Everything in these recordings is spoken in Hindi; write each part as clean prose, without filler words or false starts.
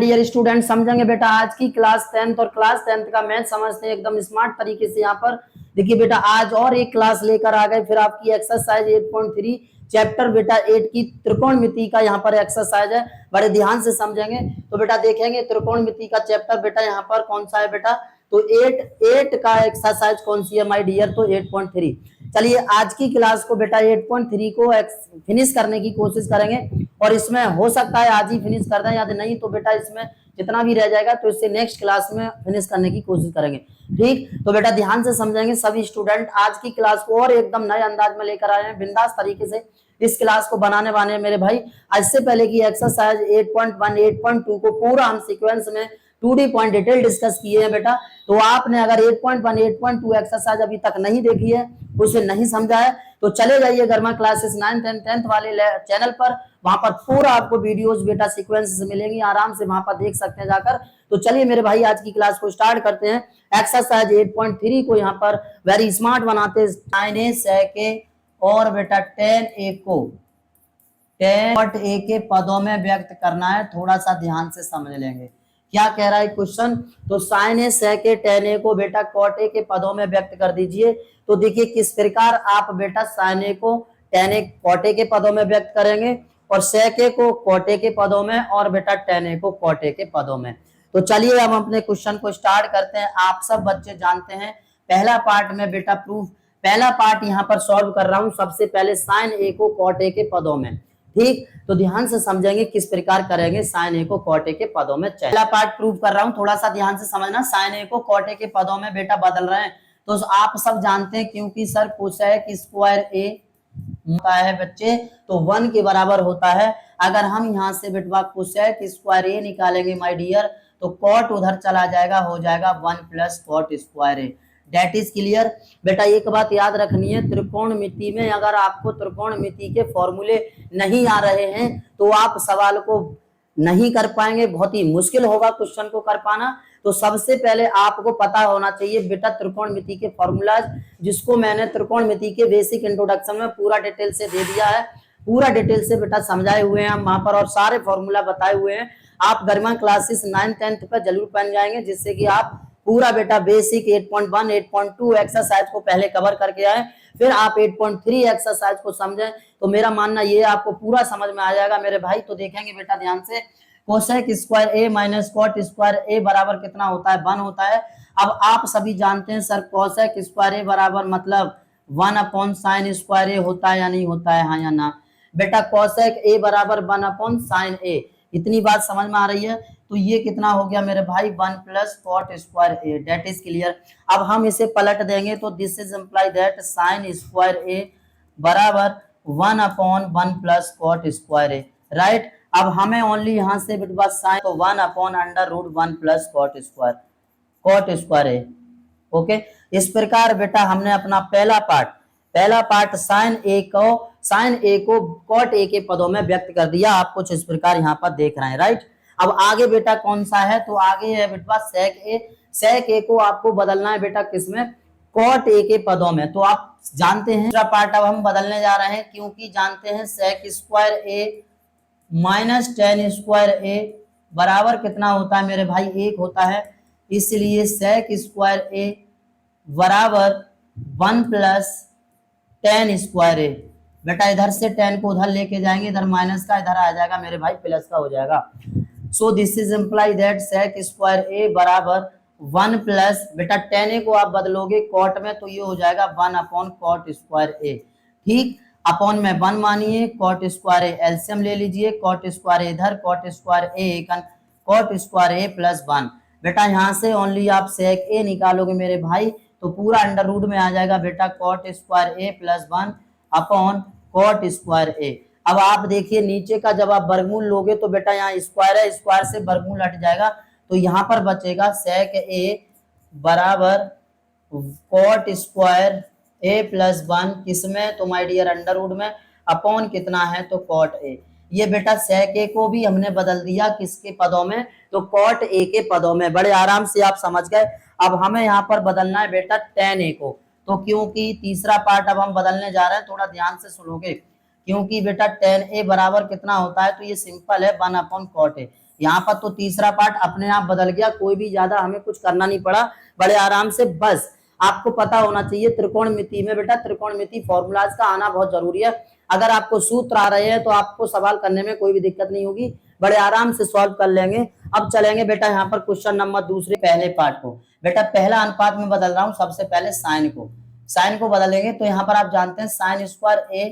डियर स्टूडेंट, समझेंगे बेटा आज की क्लास 10th और क्लास 10th का मैथ समझते हैं एकदम स्मार्ट तरीके से। यहाँ पर देखिए बेटा, आज और एक क्लास लेकर आ गए, फिर आपकी एक्सरसाइज 8.3 चैप्टर बेटा 8 की त्रिकोणमिति का यहाँ पर एक्सरसाइज है। बड़े ध्यान से समझेंगे तो बेटा देखेंगे त्रिकोणमिति का चैप्टर बेटा यहाँ पर कौन सा है बेटा, तो 8 का एक्सरसाइज कौन सी है माय डियर, तो 8.3। चलिए आज की क्लास को बेटा 8.3 को फिनिश करने की कोशिश करेंगे, और इसमें हो सकता है आज ही फिनिश कर दें, यदि नहीं तो बेटा इसमें जितना भी रह जाएगा तो इससे नेक्स्ट क्लास में फिनिश करने की कोशिश करेंगे। ठीक, तो बेटा ध्यान से समझेंगे सभी स्टूडेंट। आज की क्लास को और एकदम नए अंदाज में लेकर आए हैं, बिंदास तरीके से इस क्लास को बनाने वाले हैं मेरे भाई। इससे पहले की एक्सरसाइज 8.1 8.2 को पूरा हम सीक्वेंस में 2D पॉइंट डिटेल डिस्कस किए हैं बेटा। तो आपने अगर 8.1 8.2 एक्सरसाइज अभी तक नहीं देखी है, उसे नहीं समझा है, तो चले जाइए गर्मा क्लासेस 9th and 10th वाले चैनल पर। वहां पर पूरा आपको वीडियोस बेटा सीक्वेंस से मिलेंगी, आराम से वहां पर देख सकते हैं जाकर। तो चलिए मेरे भाई आज की क्लास को स्टार्ट करते हैं। एक्सरसाइज 8.3 को यहाँ पर वेरी स्मार्ट बनाते हैं। 9a sec a और बेटा 10a को 10a के पदों में व्यक्त करना है। थोड़ा सा ध्यान से समझ लेंगे क्या कह रहा है क्वेश्चन। तो sin a sec a tan a को बेटा cot a के पदों में व्यक्त कर दीजिए। तो देखिए किस प्रकार आप बेटा sin a को tan a cot a के पदों में व्यक्त करेंगे, और sec a को cot a के पदों में, और बेटा tan a को cot a के पदों में। तो चलिए हम अपने क्वेश्चन को स्टार्ट करते हैं। आप सब बच्चे जानते हैं पहला पार्ट में बेटा प्रूफ, पहला पार्ट यहाँ पर सॉल्व कर रहा हूं। सबसे पहले sin a को cot a के पदों में, ठीक, तो ध्यान से समझेंगे किस प्रकार करेंगे sin a को cot a के पदों में। पहला पार्ट प्रूव कर रहा हूं, थोड़ा सा ध्यान से समझना। sin a को cot a के पदों में बेटा बदल रहे हैं, तो आप सब जानते हैं क्योंकि सर कोसेक स्क्वायर a होता है बच्चे, तो 1 के बराबर होता है। अगर हम यहाँ से बेटवा कोसेक स्क्वायर a निकालेंगे माय डियर, तो cot उधर चला जाएगा, हो जाएगा 1 plus cot square a। That is clear. बेटा एक बात याद रखनी है, त्रिकोणमिति में अगर आपको त्रिकोणमिति के फॉर्मूले नहीं आ रहे हैं तो आप सवाल को नहीं कर पाएंगे, बहुत ही मुश्किल होगा क्वेश्चन को कर पाना। तो सबसे पहले आपको पता होना चाहिए बेटा त्रिकोणमिति के फॉर्मूलाज, जिसको मैंने त्रिकोणमिति के बेसिक इंट्रोडक्शन में पूरा डिटेल से दे दिया है, पूरा डिटेल से बेटा समझाए हुए हैं वहां पर, और सारे फॉर्मूला बताए हुए हैं। आप गर्मा क्लासेस 9th 10th पर जरूर बन जाएंगे, जिससे कि आप पूरा बेटा बेसिक 8.1 8.2 एक्सरसाइज को पहले कवर करके आए, फिर आप 8.3 एक्सरसाइज को समझें। तो मेरा मानना ये आपको पूरा समझ में आ जाएगा मेरे भाई। तो देखेंगे बेटा ध्यान से, cosec square A minus cot square A बराबर कितना होता है, 1 होता है। अब आप सभी जानते हैं सर कोसेक स्क्वायर ए बराबर मतलब 1 अपॉन साइन स्क्वायर ए होता है या नहीं होता है, हाँ या ना बेटा। कोसेक ए बराबर 1 अपॉन साइन ए, इतनी बात समझ में आ रही है। तो ये कितना हो गया मेरे भाई, 1 plus cot square A, that is clear. अब हम इसे पलट देंगे तो this is imply that sine square A बराबर 1 upon 1 plus cot square A, right. अब हमें ओनली यहाँ से बेटा साइन, तो 1 upon under root 1 plus cot square A, okay. इस प्रकार बेटा हमने अपना पहला पार्ट साइन ए को कॉट ए के पदों में व्यक्त कर दिया। आप कुछ इस प्रकार यहाँ पर देख रहे हैं, राइट। अब आगे बेटा कौन सा है, तो आगे है बेटा सेक ए को आपको बदलना है बेटा किसमें, कॉट ए के पदों में। तो आप जानते हैं दूसरा पार्ट अब हम बदलने जा रहे हैं, क्योंकि जानते हैं सेक square A minus tan square A बराबर कितना होता है मेरे भाई, 1 होता है। इसलिए सेक स्क्वायर ए बराबर 1 प्लस टेन स्क्वायर ए। बेटा इधर से 10 को उधर लेके जाएंगे, इधर माइनस का इधर आ जाएगा मेरे भाई, प्लस का हो जाएगा। So this is imply that sec square A बराबर 1 प्लस बेटा 10a को आप बदलोगे कॉट में, तो ये हो जाएगा 1 अपॉन कॉट स्क्वायर ए, ठीक। अपॉन में 1 मानिए, कॉट स्क्वायर ए एलसीएम ले लीजिए, कॉट स्क्वायर ए इधर, कॉट स्क्वायर ए कॉट स्क्वायर ए प्लस 1। बेटा यहाँ से ओनली आप सेक ए निकालोगे मेरे भाई, तो पूरा अंडर रूट में आ जाएगा बेटा कॉट स्क्वायर ए प्लस 1 अपॉन कॉट स्क्वायर ए। अब आप देखिए नीचे का जब आप वर्गमूल लोगे तो बेटा यहाँ स्क्वायर है, स्क्वायर से वर्गमूल हट जाएगा, तो यहाँ पर बचेगा सेक ए बराबर कॉट स्क्वायर ए प्लस 1 किसमें, तो माय डियर अंडर रूट में, अपॉन कितना है तो कॉट ए। ये बेटा सेक ए को भी हमने बदल दिया किसके पदों में, तो कॉट ए के पदों में। बड़े आराम से आप समझ गए। अब हमें यहाँ पर बदलना है बेटा टेन ए को, तो क्योंकि तीसरा पार्ट अब हम बदलने जा रहे हैं, थोड़ा ध्यान से सुनोगे, क्योंकि बेटा टेन ए बराबर कितना होता है, तो ये सिंपल है 1 अपॉन कॉट ए। यहाँ पर तो तीसरा पार्ट अपने आप बदल गया, कोई भी ज्यादा हमें कुछ करना नहीं पड़ा, बड़े आराम से। बस आपको पता होना चाहिए त्रिकोणमिति में बेटा त्रिकोणमिति फॉर्मूलाज का आना बहुत जरूरी है। अगर आपको सूत्र आ रहे हैं तो आपको सवाल करने में कोई भी दिक्कत नहीं होगी, बड़े आराम से सॉल्व कर लेंगे। अब चलेंगे बेटा यहाँ पर क्वेश्चन नंबर दूसरे पहले पार्ट को। बेटा पहला अनुपात में बदल रहा हूं, सबसे पहले साइन को बदलेंगे। तो यहाँ पर आप जानते हैं sign square A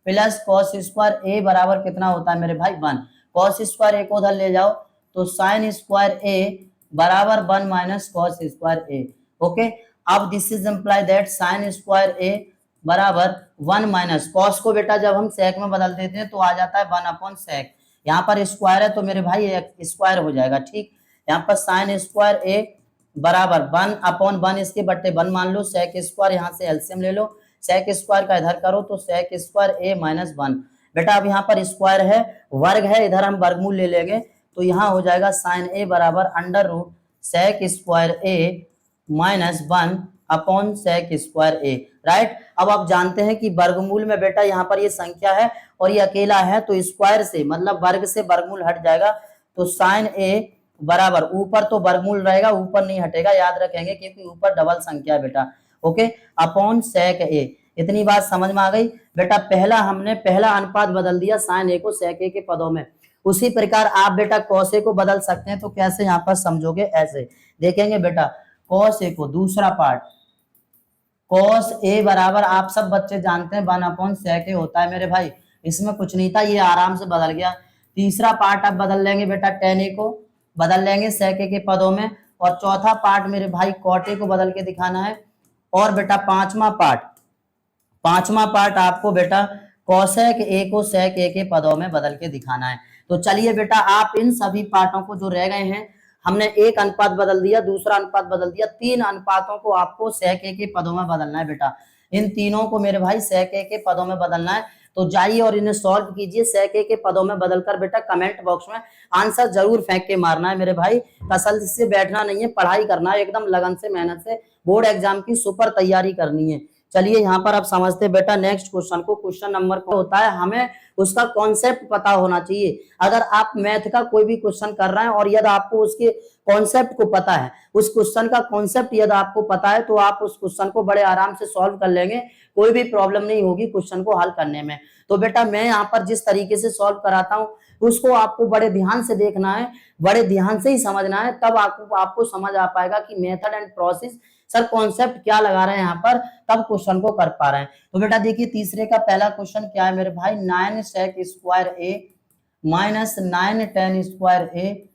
plus cos square A बराबर कितना होता है मेरे भाई 1। कॉस स्क्वायर ए को उधर ले जाओ तो साइन स्क्वायर ए बराबर 1 minus cos square A. Okay, अब this is imply that sine square A बराबर 1 माइनस कॉस को बेटा जब हम सेक में बदल देते हैं तो आ जाता है 1 अपॉन सेक। यहाँ पर स्क्वायर है तो मेरे भाई स्क्वायर हो जाएगा, ठीक। यहाँ पर साइन स्क्वायर ए बराबर 1 अपॉन 1, इसके बट्टे 1 मान लो, सेक स्क्वायर यहाँ से एलसीएम ले लो, सेक स्क्वायर का इधर करो तो सेक स्क्वायर ए माइनस 1। बेटा अब यहाँ पर स्क्वायर है, वर्ग है, इधर हम वर्गमूल ले लेंगे तो यहाँ हो जाएगा साइन ए बराबर under root sec square A minus 1 upon sec square A, right. अब आप जानते हैं कि वर्गमूल में बेटा यहाँ पर ये संख्या है और ये अकेला है तो स्क्वायर से मतलब वर्ग से वर्गमूल हट जाएगा, तो साइन ए बराबर ऊपर तो वर्गमूल रहेगा, ऊपर नहीं हटेगा, याद रखेंगे क्योंकि ऊपर डबल संख्या है बेटा। ओके, अपॉन सेक ए। इतनी बात समझ में आ गई बेटा। हमने पहला अनुपात बदल दिया साइन ए को सेक ए के पदों में। उसी प्रकार आप बेटा कॉस ए को बदल सकते हैं, तो कैसे यहाँ पर समझोगे, ऐसे देखेंगे बेटा। कॉस ए को दूसरा पार्ट कॉस ए बराबर आप सब बच्चे जानते हैं 1 अपॉन सेक ए होता है मेरे भाई, इसमें कुछ नहीं था, ये आराम से बदल गया। तीसरा पार्ट अब बदल लेंगे बेटा, टेन ए को बदल लेंगे सेक ए के पदों में, और चौथा पार्ट मेरे भाई कॉट ए को बदल के दिखाना है। और बेटा पांचवा पार्ट आपको बेटा कॉसेक ए को सेक ए के पदों में बदल के दिखाना है। तो चलिए बेटा, आप इन सभी पार्टों को जो रह गए हैं, हमने एक अनुपात बदल दिया, दूसरा अनुपात बदल दिया, 3 अनुपातों को आपको सेक ए के पदों में बदलना है बेटा। इन तीनों को मेरे भाई सेक ए के पदों में बदलना है। तो जाइए और इन्हें सॉल्व कीजिए। सेक ए के पदों में बदलकर बेटा कमेंट बॉक्स में आंसर जरूर फेंक के मारना है मेरे भाई। तसल्ली से बैठना नहीं है, पढ़ाई करना है एकदम लगन से, मेहनत से, बोर्ड एग्जाम की सुपर तैयारी करनी है। चलिए यहाँ पर आप समझते बेटा नेक्स्ट क्वेश्चन को। क्वेश्चन नंबर को होता है, हमें उसका कॉन्सेप्ट पता होना चाहिए। अगर आप मैथ का कोई भी क्वेश्चन कर रहे हैं और यदि आपको उसके कॉन्सेप्ट को पता है, उस क्वेश्चन का कॉन्सेप्ट यदि आपको पता है, तो आप उस क्वेश्चन को बड़े आराम से सॉल्व कर लेंगे, कोई भी प्रॉब्लम नहीं होगी क्वेश्चन को हल करने में। तो बेटा मैं यहाँ पर जिस तरीके से सॉल्व कराता हूँ उसको आपको बड़े ध्यान से देखना है, बड़े ध्यान से ही समझना है, तब आपको समझ आ पाएगा कि method and process, sir concept क्या लगा रहे हैं यहाँ पर, तब क्वेश्चन को कर पा रहे हैं। तो बेटा देखिए तीसरे का पहला क्वेश्चन क्या है मेरे भाई, 9 सेक square A minus 9 ten square ए,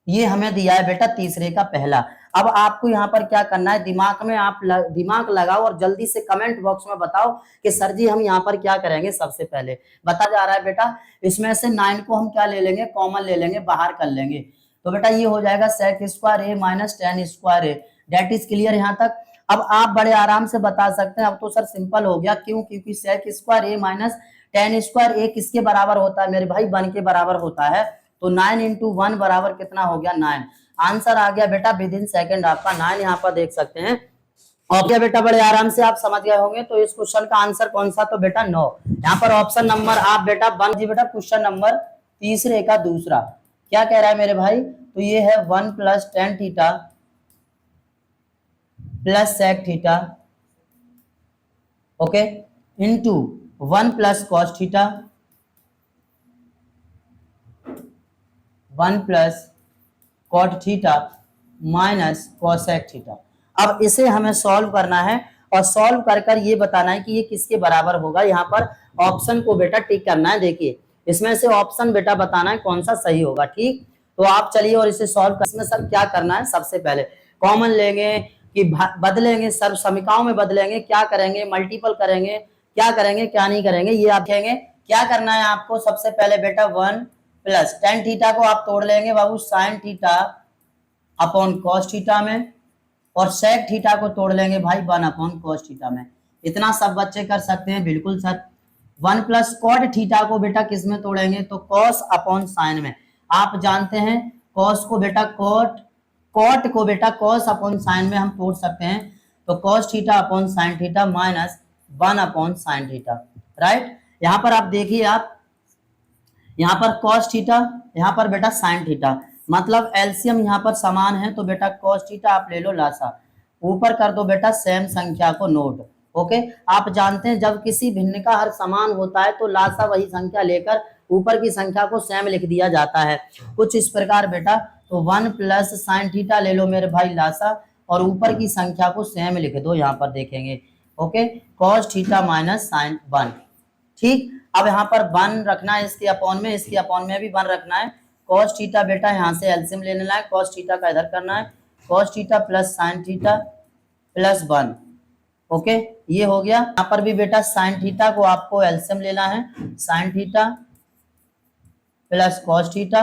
ये हमें दिया है बेटा तीसरे का पहला। अब आपको यहाँ पर क्या करना है, दिमाग में आप दिमाग लगाओ और जल्दी से कमेंट बॉक्स में बताओ कि सर जी हम यहाँ पर क्या करेंगे। सबसे पहले बता जा रहा है बेटा, इसमें से 9 को हम क्या ले लेंगे, कॉमन ले लेंगे, बाहर कर लेंगे। तो बेटा ये हो जाएगा sec square A minus tan square A, that is clear यहाँ तक। अब आप बड़े आराम से बता सकते हैं, अब तो सर सिंपल हो गया, क्यों, क्योंकि सेक square A minus tan square ए किसके बराबर होता है मेरे भाई, 1 के बराबर होता है। तो 9 इंटू 1 बराबर कितना हो गया, 9। आंसर आ गया बेटा विद इन सेकेंड आपका 9, यहाँ पर देख सकते हैं। और क्या बेटा बड़े आराम से आप समझ गए होंगे। तो इस क्वेश्चन का आंसर कौन सा, तो बेटा 9। यहाँ पर ऑप्शन नंबर आप बेटा 1 जी बेटा। क्वेश्चन नंबर तीसरे का दूसरा क्या कह रहा है मेरे भाई, तो ये है 1 plus tan theta plus sec theta, okay, into 1 plus cos theta 1 plus cot theta minus cosec theta. अब इसे हमें सॉल्व करना है और सॉल्व कर कर ये बताना है कि ये किसके बराबर होगा। यहाँ पर ऑप्शन को बेटा टिक करना है। देखिए इसमें से ऑप्शन बेटा बताना है कौन सा सही होगा, ठीक। तो आप चलिए और इसे सॉल्व कर। इसमें सर क्या करना है, सबसे पहले कॉमन लेंगे कि बदलेंगे, सर समीकरणों में बदलेंगे, क्या करेंगे, मल्टीपल करेंगे, क्या करेंगे क्या नहीं करेंगे, ये आप कहेंगे। क्या करना है आपको, सबसे पहले बेटा 1 प्लस टेन थीटा को आप तोड़ लेंगे बाबू sine theta upon cos theta में, और सेक थीटा को तोड़ लेंगे भाई 1 अपॉन कॉस थीटा में। इतना सब बच्चे कर सकते हैं, बिल्कुल सर। 1 प्लस कॉट थीटा को बेटा किस में तोड़ेंगे, तो कॉस अपॉन साइन में। आप जानते हैं कॉस को बेटा कॉट, कॉट को बेटा कॉस अपॉन साइन में हम तोड़ सकते हैं। तो cos theta upon sine theta minus 1 upon sine theta, right. यहाँ पर आप देखिए, आप यहाँ पर cos थीटा, यहाँ पर बेटा sin थीटा, मतलब एलसीएम यहाँ पर समान है तो बेटा cos थीटा आप ले लो लासा, ऊपर कर दो बेटा सेम संख्या को नोट। ओके, आप जानते हैं जब किसी भिन्न का हर समान होता है तो लासा वही संख्या लेकर ऊपर की संख्या को सेम लिख दिया जाता है, कुछ इस प्रकार बेटा। तो 1 प्लस साइन थीटा ले लो मेरे भाई लासा, और ऊपर की संख्या को सेम लिख दो, यहाँ पर देखेंगे। Okay, cos theta minus sine 1। ठीक, अब यहाँ पर 1 रखना है इसके अपॉन में, इसके अपॉन में भी 1 रखना है। cos थीटा बेटा यहाँ से एलसीएम लेने लाए, cos थीटा का इधर करना है, cos theta plus sine theta plus 1। Okay, ये हो गया। यहाँ पर भी बेटा साइन थीटा को आपको एलसीएम लेना है, sine theta plus cos theta